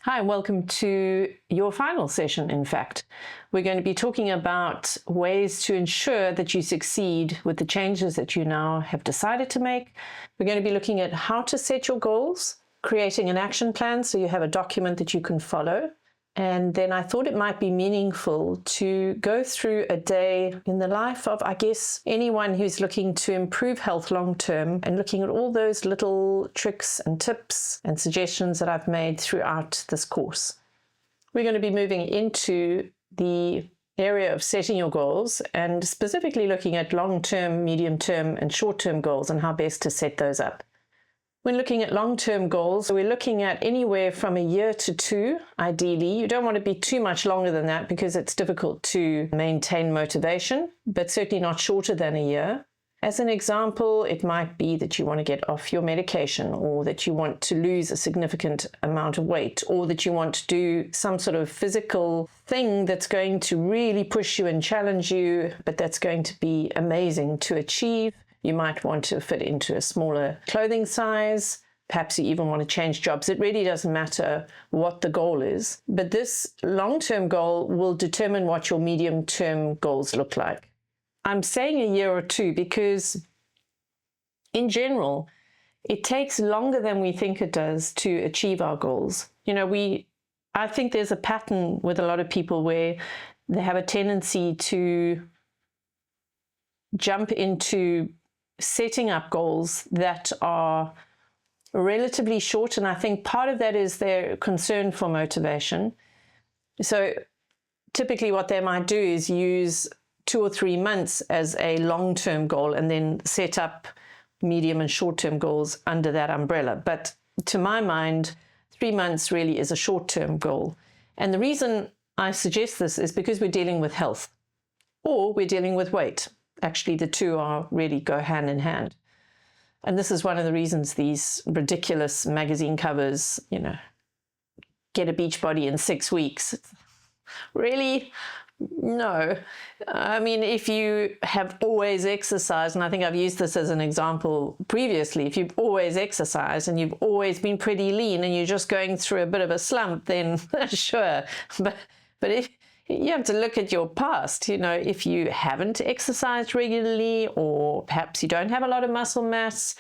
Hi, welcome to your final session, in fact. We're going to be talking about ways to ensure that you succeed with the changes that you now have decided to make. We're going to be looking at how to set your goals, creating an action plan so you have a document that you can follow. And then I thought it might be meaningful to go through a day in the life of, I guess, anyone who's looking to improve health long term and looking at all those little tricks and tips and suggestions that I've made throughout this course. We're going to be moving into the area of setting your goals and specifically looking at long-term, medium-term, and short-term goals and how best to set those up. When looking at long-term goals, we're looking at anywhere from a year to 2, ideally. You don't want to be too much longer than that because it's difficult to maintain motivation, but certainly not shorter than a year. As an example, it might be that you want to get off your medication, or that you want to lose a significant amount of weight, or that you want to do some sort of physical thing that's going to really push you and challenge you, but that's going to be amazing to achieve. You might want to fit into a smaller clothing size. Perhaps you even want to change jobs. It really doesn't matter what the goal is. But this long-term goal will determine what your medium-term goals look like. I'm saying a year or 2 because, in general, it takes longer than we think it does to achieve our goals. I think there's a pattern with a lot of people where they have a tendency to jump into setting up goals that are relatively short, and I think part of that is their concern for motivation. So typically what they might do is use 2 or 3 months as a long-term goal and then set up medium and short-term goals under that umbrella. But to my mind, 3 months really is a short-term goal. And the reason I suggest this is because we're dealing with health, or we're dealing with weight. Actually, the two really go hand in hand. And this is one of the reasons these ridiculous magazine covers, get a beach body in 6 weeks. Really? No. I mean, if you have always exercised, and I think I've used this as an example previously, if you've always exercised and you've always been pretty lean and you're just going through a bit of a slump, then sure. But if you have to look at your past, if you haven't exercised regularly, or perhaps you don't have a lot of muscle mass,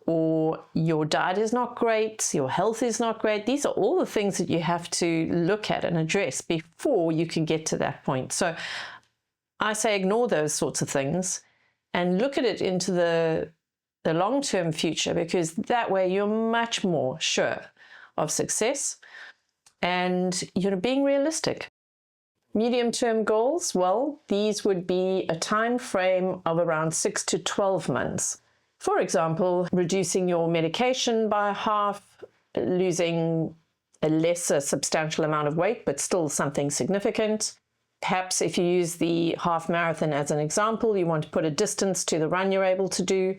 or your diet is not great, your health is not great. These are all the things that you have to look at and address before you can get to that point. So I say ignore those sorts of things and look at it into the long-term future, because that way you're much more sure of success and you're being realistic. Medium-term goals, well, these would be a time frame of around 6 to 12 months. For example, reducing your medication by half, losing a lesser substantial amount of weight, but still something significant. Perhaps if you use the half marathon as an example, you want to put a distance to the run you're able to do.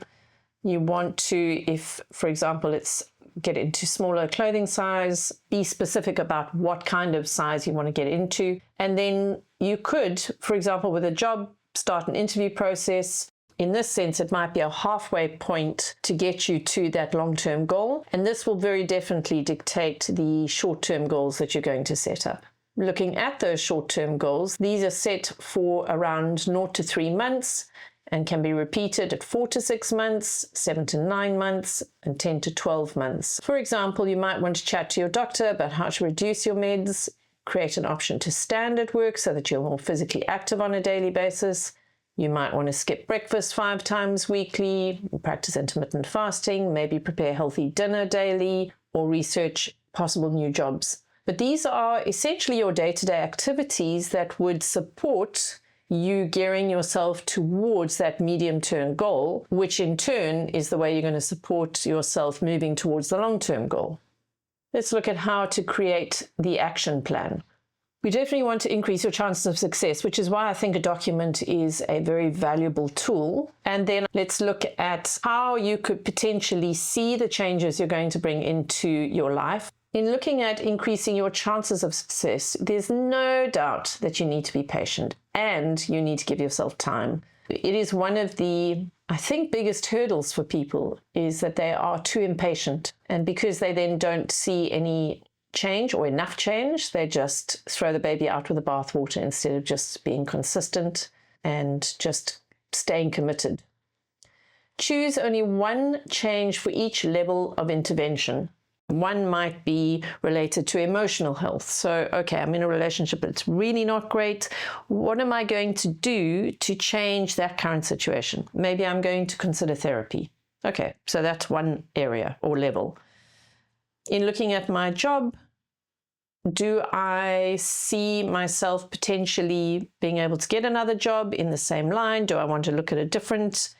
You want to, if, for example, it's get into smaller clothing size, be specific about what kind of size you want to get into. And then you could, for example, with a job, start an interview process. In this sense, it might be a halfway point to get you to that long-term goal. And this will very definitely dictate the short-term goals that you're going to set up. Looking at those short-term goals, these are set for around 0 to 3 months, and can be repeated at 4 to 6 months, 7 to 9 months, and 10 to 12 months. For example, you might want to chat to your doctor about how to reduce your meds, create an option to stand at work so that you're more physically active on a daily basis. You might want to skip breakfast 5 times weekly, practice intermittent fasting, maybe prepare healthy dinner daily, or research possible new jobs. But these are essentially your day-to-day activities that would support you gearing yourself towards that medium-term goal, which in turn is the way you're going to support yourself moving towards the long-term goal. Let's look at how to create the action plan. We definitely want to increase your chances of success, which is why I think a document is a very valuable tool. And then let's look at how you could potentially see the changes you're going to bring into your life. In looking at increasing your chances of success, there's no doubt that you need to be patient and you need to give yourself time. It is one of the, I think, biggest hurdles for people is that they are too impatient. And because they then don't see any change or enough change. They just throw the baby out with the bathwater instead of just being consistent and just staying committed. Choose only one change for each level of intervention. One might be related to emotional health. So, okay, I'm in a relationship that's really not great. What am I going to do to change that current situation? Maybe I'm going to consider therapy. Okay, so that's one area or level. In looking at my job, do I see myself potentially being able to get another job in the same line? Do I want to look at a different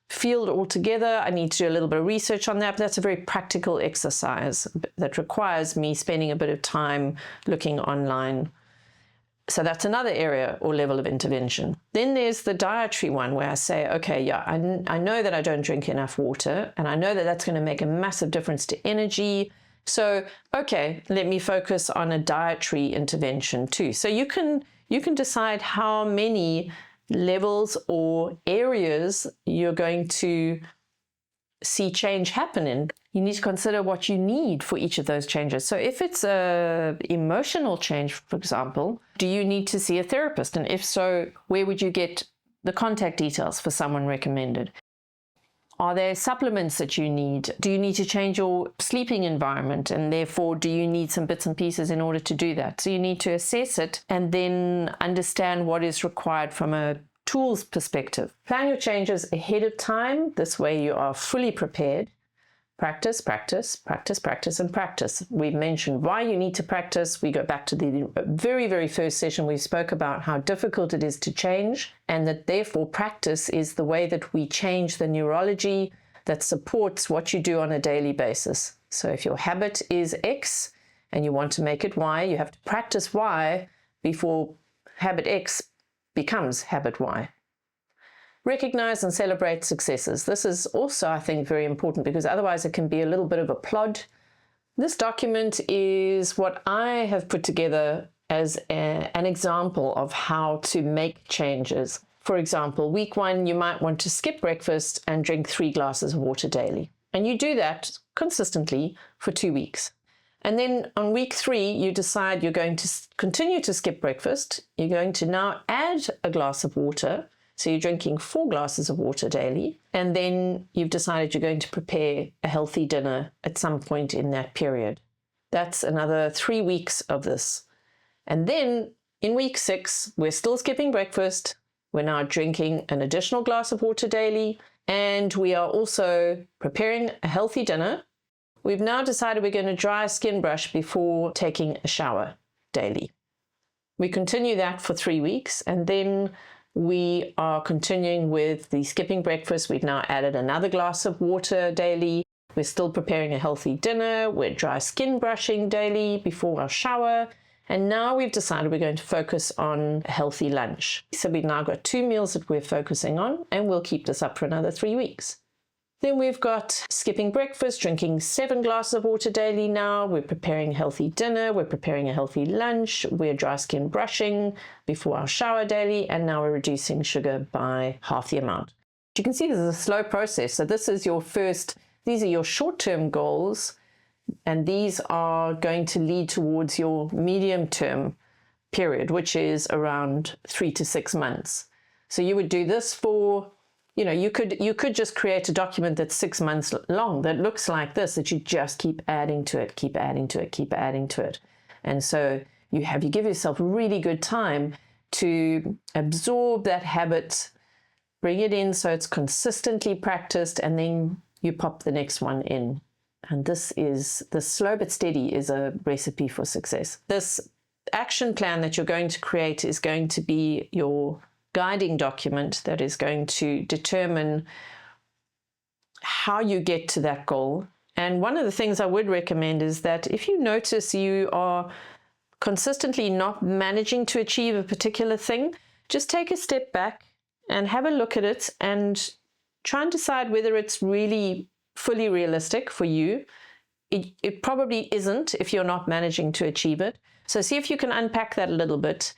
field altogether? I need to do a little bit of research on that, but that's a very practical exercise that requires me spending a bit of time looking online. So that's another area or level of intervention. Then there's the dietary one where I say, okay, yeah, I know that I don't drink enough water, and I know that that's going to make a massive difference to energy. So, okay, let me focus on a dietary intervention too. So you can decide how many levels or areas you're going to see change happen in. You need to consider what you need for each of those changes. So if it's a emotional change, for example, do you need to see a therapist? And if so, where would you get the contact details for someone recommended? Are there supplements that you need? Do you need to change your sleeping environment? And therefore, do you need some bits and pieces in order to do that? So you need to assess it and then understand what is required from a tools perspective. Plan your changes ahead of time. This way you are fully prepared. Practice, practice, practice, practice, and practice. We've mentioned why you need to practice. We go back to the very, very first session. We spoke about how difficult it is to change, and that therefore practice is the way that we change the neurology that supports what you do on a daily basis. So if your habit is X and you want to make it Y, you have to practice Y before habit X becomes habit Y. Recognize and celebrate successes. This is also, I think, very important because otherwise it can be a little bit of a plod. This document is what I have put together as an example of how to make changes. For example, week 1, you might want to skip breakfast and drink 3 glasses of water daily. And you do that consistently for 2 weeks. And then on week 3, you decide you're going to continue to skip breakfast. You're going to now add a glass of water. So you're drinking 4 glasses of water daily, and then you've decided you're going to prepare a healthy dinner at some point in that period. That's another 3 weeks of this. And then in week 6, we're still skipping breakfast. We're now drinking an additional glass of water daily, and we are also preparing a healthy dinner. We've now decided we're going to dry skin brush before taking a shower daily. We continue that for 3 weeks, and then we are continuing with the skipping breakfast. We've now added another glass of water daily. We're still preparing a healthy dinner. We're dry skin brushing daily before our shower. And now we've decided we're going to focus on a healthy lunch. So we've now got 2 meals that we're focusing on, and we'll keep this up for another 3 weeks. Then we've got skipping breakfast, drinking 7 glasses of water daily now. We're preparing a healthy dinner. We're preparing a healthy lunch. We're dry skin brushing before our shower daily. And now we're reducing sugar by half the amount. You can see this is a slow process. So this is your these are your short-term goals. And these are going to lead towards your medium-term period, which is around 3 to 6 months. So you would do this for, you could just create a document that's 6 months long that looks like this, that you just keep adding to it, keep adding to it, keep adding to it. And so you give yourself really good time to absorb that habit, bring it in so it's consistently practiced, and then you pop the next one in. And the slow but steady is a recipe for success. This action plan that you're going to create is going to be your guiding document that is going to determine how you get to that goal. And one of the things I would recommend is that if you notice you are consistently not managing to achieve a particular thing, just take a step back and have a look at it and try and decide whether it's really fully realistic for you. It probably isn't if you're not managing to achieve it. So see if you can unpack that a little bit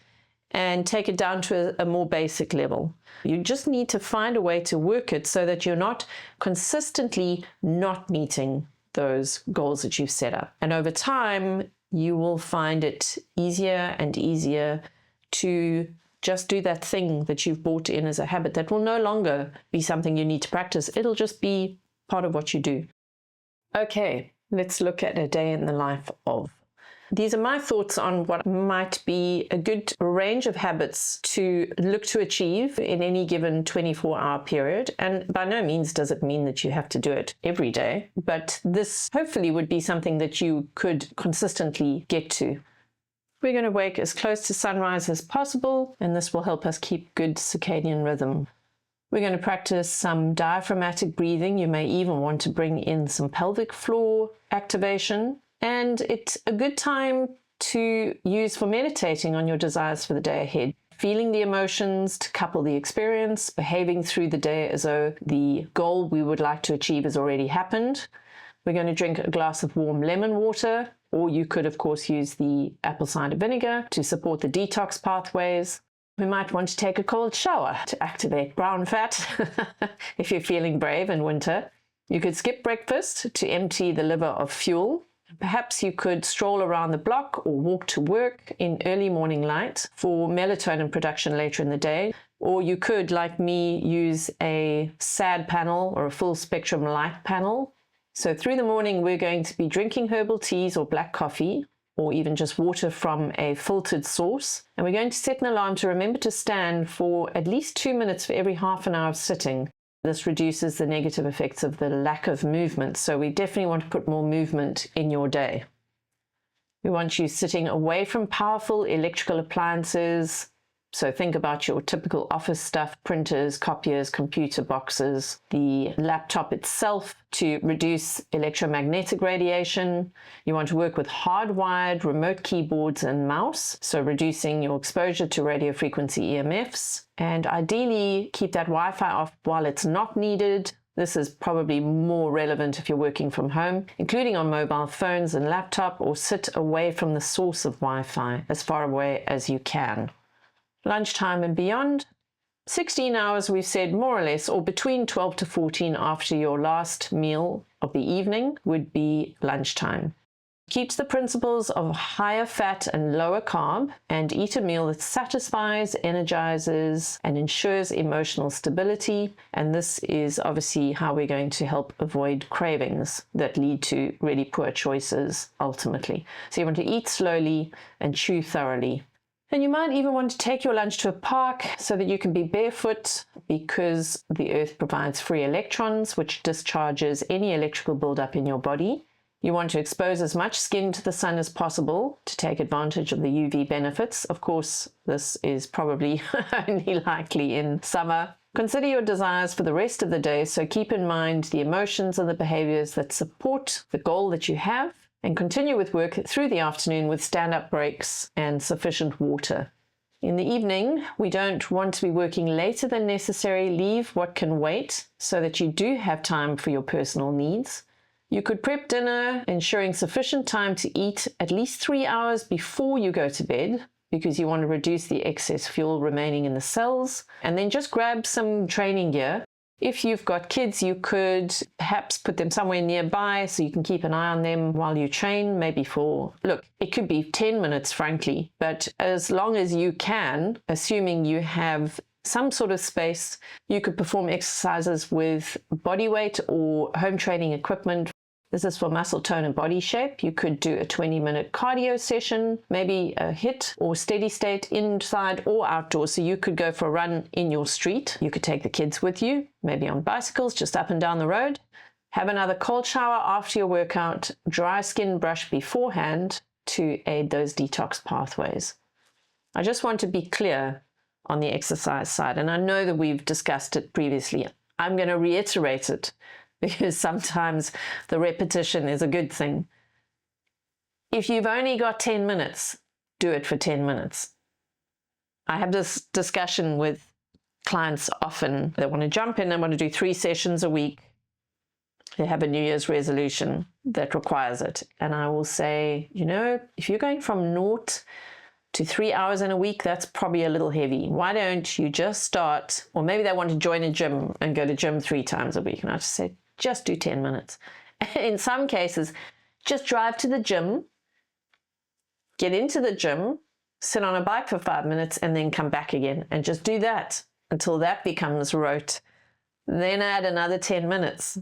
and take it down to a more basic level. You just need to find a way to work it so that you're not consistently not meeting those goals that you've set up. And over time, you will find it easier and easier to just do that thing that you've brought in as a habit that will no longer be something you need to practice. It'll just be part of what you do. Okay, let's look at a day in the life of. These are my thoughts on what might be a good range of habits to look to achieve in any given 24-hour period. And by no means does it mean that you have to do it every day, but this hopefully would be something that you could consistently get to. We're going to wake as close to sunrise as possible, and this will help us keep good circadian rhythm. We're going to practice some diaphragmatic breathing. You may even want to bring in some pelvic floor activation. And it's a good time to use for meditating on your desires for the day ahead. Feeling the emotions to couple the experience, behaving through the day as though the goal we would like to achieve has already happened. We're going to drink a glass of warm lemon water, or you could, of course, use the apple cider vinegar to support the detox pathways. We might want to take a cold shower to activate brown fat if you're feeling brave in winter. You could skip breakfast to empty the liver of fuel. Perhaps you could stroll around the block or walk to work in early morning light for melatonin production later in the day. Or you could, like me, use a SAD panel or a full spectrum light panel. So through the morning, we're going to be drinking herbal teas or black coffee, or even just water from a filtered source. And we're going to set an alarm to remember to stand for at least 2 minutes for every half an hour of sitting. This reduces the negative effects of the lack of movement, so we definitely want to put more movement in your day. We want you sitting away from powerful electrical appliances. So think about your typical office stuff, printers, copiers, computer boxes, the laptop itself to reduce electromagnetic radiation. You want to work with hardwired remote keyboards and mouse, so reducing your exposure to radio frequency EMFs. And ideally, keep that Wi-Fi off while it's not needed. This is probably more relevant if you're working from home, including on mobile phones and laptop, or sit away from the source of Wi-Fi as far away as you can. Lunchtime and beyond, 16 hours we've said more or less, or between 12 to 14 after your last meal of the evening would be lunchtime. Keeps the principles of higher fat and lower carb, and eat a meal that satisfies, energizes, and ensures emotional stability. And this is obviously how we're going to help avoid cravings that lead to really poor choices ultimately. So you want to eat slowly and chew thoroughly. And you might even want to take your lunch to a park so that you can be barefoot, because the earth provides free electrons, which discharges any electrical buildup in your body. You want to expose as much skin to the sun as possible to take advantage of the UV benefits. Of course, this is probably only likely in summer. Consider your desires for the rest of the day, so keep in mind the emotions and the behaviors that support the goal that you have, and continue with work through the afternoon with stand-up breaks and sufficient water. In the evening, we don't want to be working later than necessary. Leave what can wait so that you do have time for your personal needs. You could prep dinner, ensuring sufficient time to eat at least 3 hours before you go to bed, because you want to reduce the excess fuel remaining in the cells. And then just grab some training gear. If you've got kids, you could perhaps put them somewhere nearby so you can keep an eye on them while you train, maybe for, look, it could be 10 minutes, frankly, but as long as you can, assuming you have some sort of space, you could perform exercises with body weight or home training equipment. This is for muscle tone and body shape. You could do a 20-minute cardio session, maybe a HIIT or steady state inside or outdoors. So you could go for a run in your street. You could take the kids with you, maybe on bicycles, just up and down the road. Have another cold shower after your workout, dry skin brush beforehand to aid those detox pathways. I just want to be clear on the exercise side, and I know that we've discussed it previously. I'm going to reiterate it, because sometimes the repetition is a good thing. If you've only got 10 minutes, do it for 10 minutes. I have this discussion with clients often. They want to jump in, they want to do 3 sessions a week. They have a New Year's resolution that requires it. And I will say, you know, if you're going from 0 to 3 hours in a week, that's probably a little heavy. Why don't you just start? Or maybe they want to join a gym and go to gym 3 times a week. And I just say, just do 10 minutes. In some cases, just drive to the gym, get into the gym, sit on a bike for 5 minutes, and then come back again, and just do that until that becomes rote. Then add another 10 minutes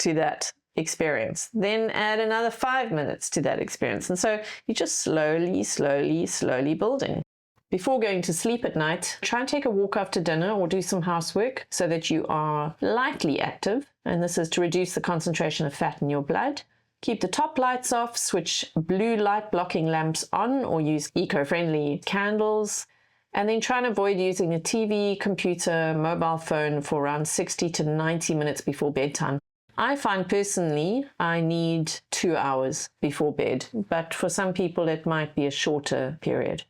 to that experience. Then add another 5 minutes to that experience. And so you're just slowly building. Before going to sleep at night, try and take a walk after dinner or do some housework so that you are lightly active. And this is to reduce the concentration of fat in your blood. Keep the top lights off, switch blue light blocking lamps on, or use eco-friendly candles. And then try and avoid using a TV, computer, mobile phone for around 60 to 90 minutes before bedtime. I find personally I need 2 hours before bed, but for some people it might be a shorter period.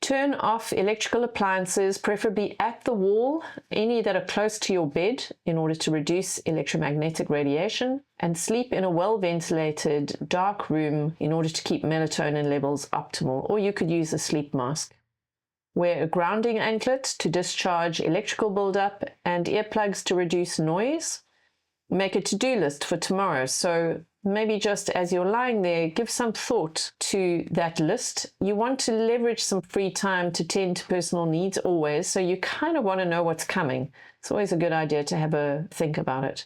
Turn off electrical appliances, preferably at the wall, any that are close to your bed, in order to reduce electromagnetic radiation, and sleep in a well-ventilated, dark room in order to keep melatonin levels optimal, or you could use a sleep mask. Wear a grounding anklet to discharge electrical buildup and earplugs to reduce noise. Make a to-do list for tomorrow. So maybe just as you're lying there, give some thought to that list. You want to leverage some free time to tend to personal needs always, so you kind of want to know what's coming. It's always a good idea to have a think about it.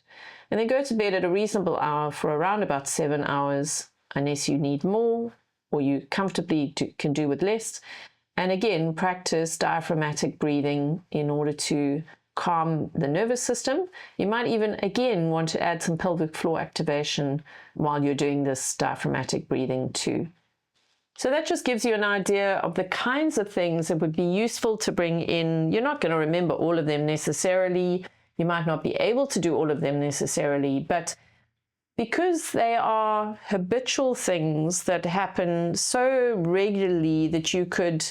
And then go to bed at a reasonable hour for around about 7 hours, unless you need more or you comfortably can do with less. And again, practice diaphragmatic breathing in order to calm the nervous system. You might even, again, want to add some pelvic floor activation while you're doing this diaphragmatic breathing too. So that just gives you an idea of the kinds of things that would be useful to bring in. You're not going to remember all of them necessarily. You might not be able to do all of them necessarily, but because they are habitual things that happen so regularly that you could,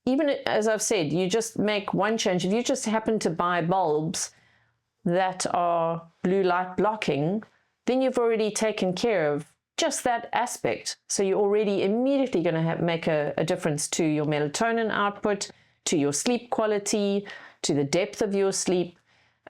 even as I've said, you just make one change. If you just happen to buy bulbs that are blue light blocking, then you've already taken care of just that aspect. So you're already immediately going to make a difference to your melatonin output, to your sleep quality, to the depth of your sleep.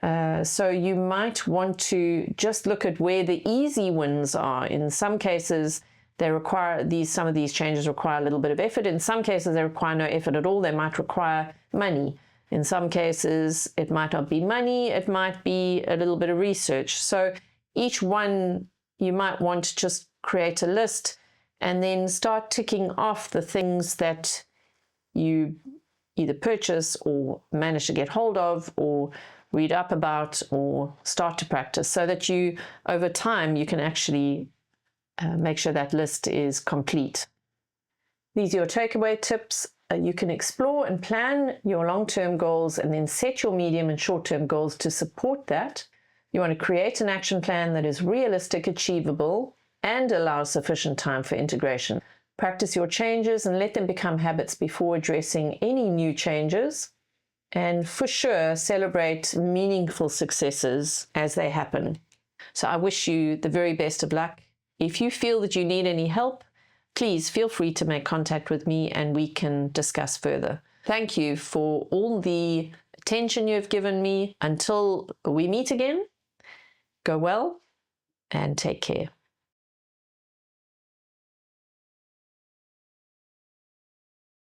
So you might want to just look at where the easy wins are. In some cases, they require some of these changes require a little bit of effort. In some cases, they require no effort at all. They might require money. In some cases, it might not be money. It might be a little bit of research. So each one, you might want to just create a list and then start ticking off the things that you either purchase or manage to get hold of or read up about or start to practice, so that you, over time, you can actually make sure that list is complete. These are your takeaway tips. You can explore and plan your long-term goals and then set your medium and short-term goals to support that. You want to create an action plan that is realistic, achievable, and allows sufficient time for integration. Practice your changes and let them become habits before addressing any new changes. And for sure, celebrate meaningful successes as they happen. So I wish you the very best of luck. If you feel that you need any help, please feel free to make contact with me and we can discuss further. Thank you for all the attention you've given me. Until we meet again, go well and take care.